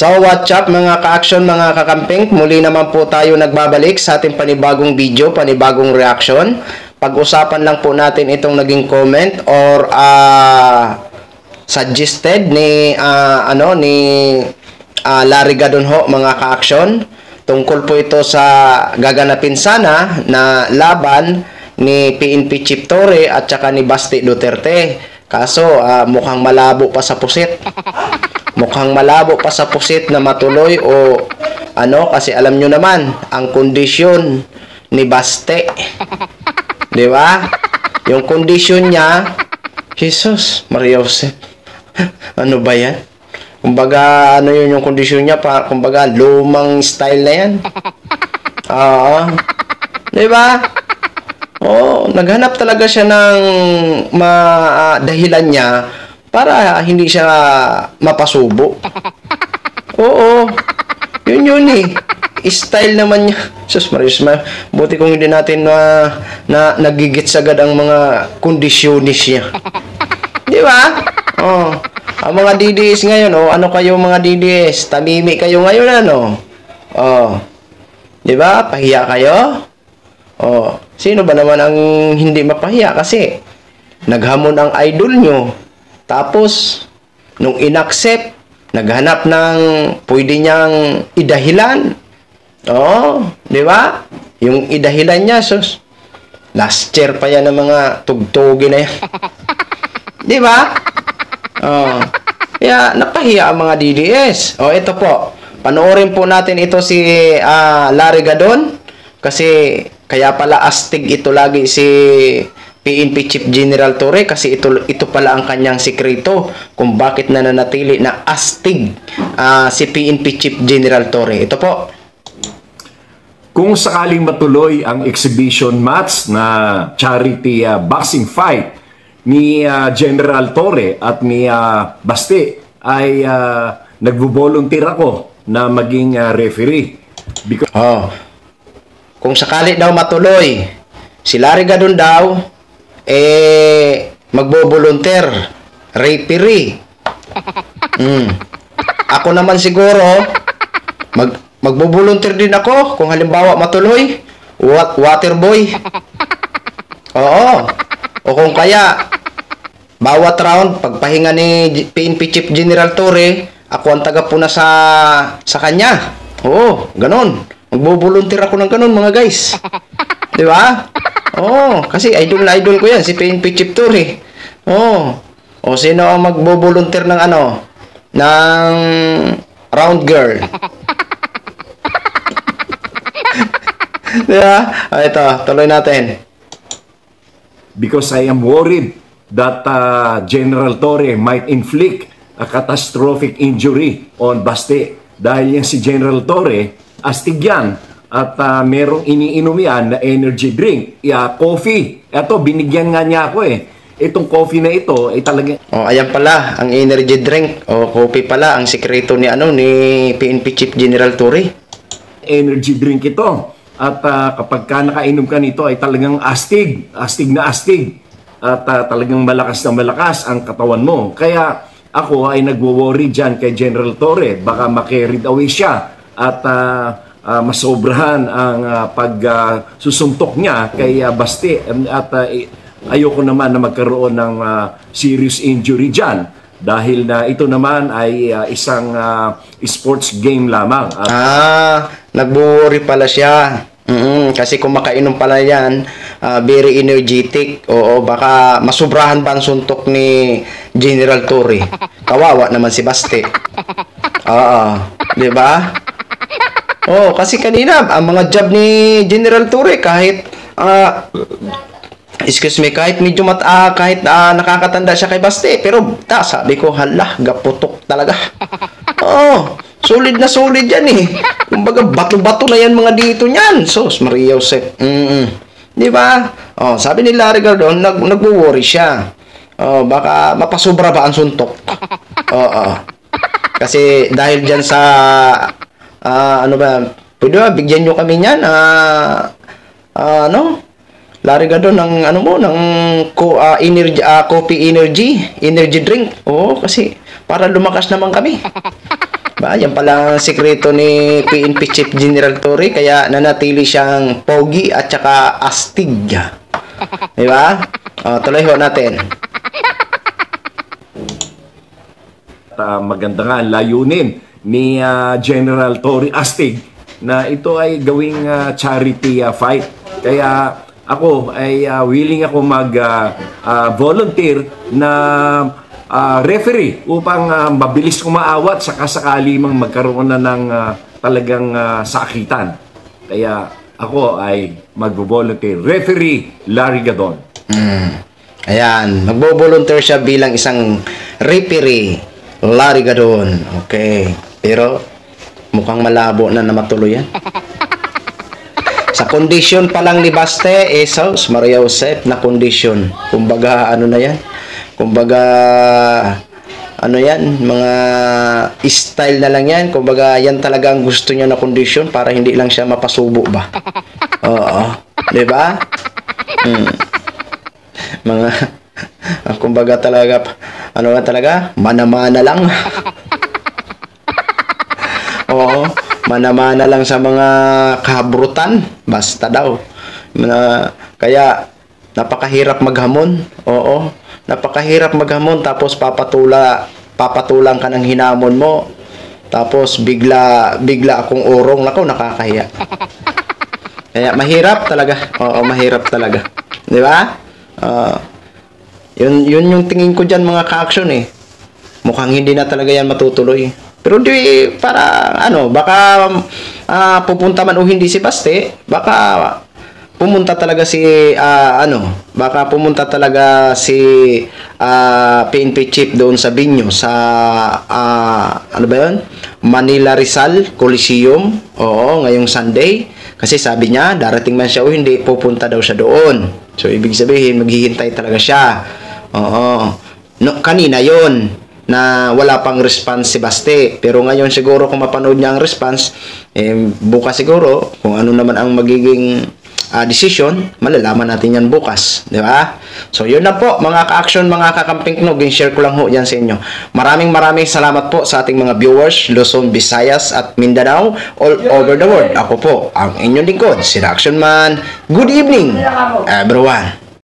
So what's up mga ka-action, mga kakamping, muli naman po tayo nagbabalik sa ating panibagong video, panibagong reaction. Pag-usapan lang po natin itong naging comment or suggested ni Larry Gadon ho, mga ka-action. Tungkol po ito sa gaganapin sana na laban ni PNP Chief Torre at saka ni Basti Duterte. Kaso mukhang malabo pa sa pusit. Mukhang malabo pa sa pusit na matuloy o kasi alam nyo naman ang kondisyon ni Baste. 'Di ba? Yung kondisyon niya, Jesus, Maria Jose. Ano ba 'yan? Kumbaga yun yung kondisyon niya, kumbaga lumang style na 'yan. Oo. 'Di ba? Naghanap talaga siya ng dahilan niya para hindi siya mapasubo. Oo. Yun eh. Style naman niya. Sus Marius, buti kung hindi natin nagigits agad ang mga kondisyonis niya. Di ba? Ang mga DDS ngayon, ano kayo mga DDS? Tamimi kayo ngayon, Di ba? Pahiya kayo? Sino ba naman ang hindi mapahiya? Kasi naghamon ang idol nyo. Tapos, nung inaccept, naghanap ng pwede niyang idahilan. Di ba? Yung idahilan niya, sus. Last year pa yan ng mga tugtugi na yan. Di ba? Kaya, napahiya ang mga DDS. Ito po. Panoorin po natin ito si Larry Gadon. Kasi, kaya pala astig ito lagi si PNP Chief General Torre kasi ito pala ang kanyang sikreto kung bakit nananatili na astig si PNP Chief General Torre. Ito po. Kung sakaling matuloy ang exhibition match na charity boxing fight ni General Torre at ni Baste ay nagvo-volunteer ako na maging referee. Kung sakali daw matuloy, si Larry Gadon daw magbo-volunteer referee. Ako naman siguro magbo-volunteer din ako kung halimbawa matuloy, water boy. Oo. O kung kaya bawat round pagpahinga ni PNP Chief General Torre, ako ang tagapuna sa kanya. Oo, ganun. Magbo-volunteer ako ng ganun, mga guys. 'Di ba? Kasi idol na idol ko 'yan, si PNP Chief Torre. Sino ang magbo-volunteer ng ng round girl? Diba? Ito, tuloy natin. Because I am worried that General Torre might inflict a catastrophic injury on Baste. Dahil yan si General Torre, astig yan. At merong iniinom yan na energy drink. Coffee. Ito, binigyan nga niya ako Itong coffee na ito ay talagang... ayan pala, ang energy drink. Coffee pala, ang sikreto ni PNP Chief General Torre. Energy drink ito. At kapag nakainom ka nito ay talagang astig. Astig na astig. At talagang malakas na malakas ang katawan mo. Kaya ako ay nagwo-worry dyan kay General Torre. Baka ma-carried away siya. At masobrahan ang pagsusuntok niya kay Baste. At ayoko naman na magkaroon ng serious injury dyan. Dahil na ito naman ay isang sports game lamang. Nagwo-worry pala siya. Kasi kung makainom pala yan, very energetic. Baka masubrahan pa ang suntok ni General Torre. Kawawa naman si Baste. Di ba? Kasi kanina, ang mga job ni General Torre, kahit kahit medyo kahit nakakatanda siya kay Baste, pero sabi ko, hala, gaputok talaga. Solid na solid yan Kumbaga, bato-bato na yan mga dito niyan. Sus, Maria Jose. Di ba? Sabi ni Larry Gadon, nagwo-worry siya. Baka mapasobra ba ang suntok? Kasi dahil dyan sa, pwede ba, bigyan nyo kami niyan, Larry Gadon ng coffee energy drink. Kasi para lumakas naman kami. Ba, yan pala ang sikreto ni PNP Chief General Torre, kaya nanatili siyang pogi at saka astig. Di ba? Tuloy ho natin. Maganda nga ang layunin ni General Torre Astig na ito ay gawing charity fight. Kaya ako ay willing ako mag-volunteer na referee upang mabilis kumaawat sa kasakali mang magkaroon na ng talagang sakitan. Kaya ako ay mag-volunteer. Referee Larry Gadon. Ayan, magbo-volunteer siya bilang isang referee. Larry Gadon. Okay. Pero mukhang malabo na matuloy yan. Sa condition pa lang ni Baste, Sos, Maria Josep na condition. Kumbaga, ano na yan? Kumbaga, ano yan? Mga style na lang yan. Kumbaga, yan talaga ang gusto niya na condition para hindi lang siya mapasubo ba? Oo. Diba? Mga, kumbaga talaga, ano nga talaga? Mana-mana lang. Oo. Mana-mana lang sa mga kabrutan. Basta daw. Kaya, napakahirap maghamon. Oo. Napakahirap maghamon. Tapos papatulang ka ng hinamon mo. Tapos bigla akong urong. Nako, nakakahiya. Kaya mahirap talaga. Oo, mahirap talaga. Di ba? Yun yung tingin ko dyan mga ka-action eh. Mukhang hindi na talaga yan matutuloy. Pero di, para ano, baka pupunta man o hindi si Baste, baka pumunta talaga si, baka pumunta talaga si PNP Chief doon sa Binyo, sa, ano ba yun? Manila Rizal Coliseum, oo, ngayong Sunday. Kasi sabi niya, darating man siya o hindi, pupunta daw siya doon. So, ibig sabihin, maghihintay talaga siya. Oo. No, kanina yon na wala pang response si Baste. Pero ngayon siguro kung mapanood niya ang response, bukas siguro, kung ano naman ang magiging decision, malalaman natin yan bukas. Di ba? So, yun na po, mga ka-action, mga kakamping knog, share ko lang ho yan sa inyo. Maraming salamat po sa ating mga viewers, Luzon, Visayas, at Mindanao, all over the world. Ako po, ang inyong lingkod, si Action Man. Good evening, everyone.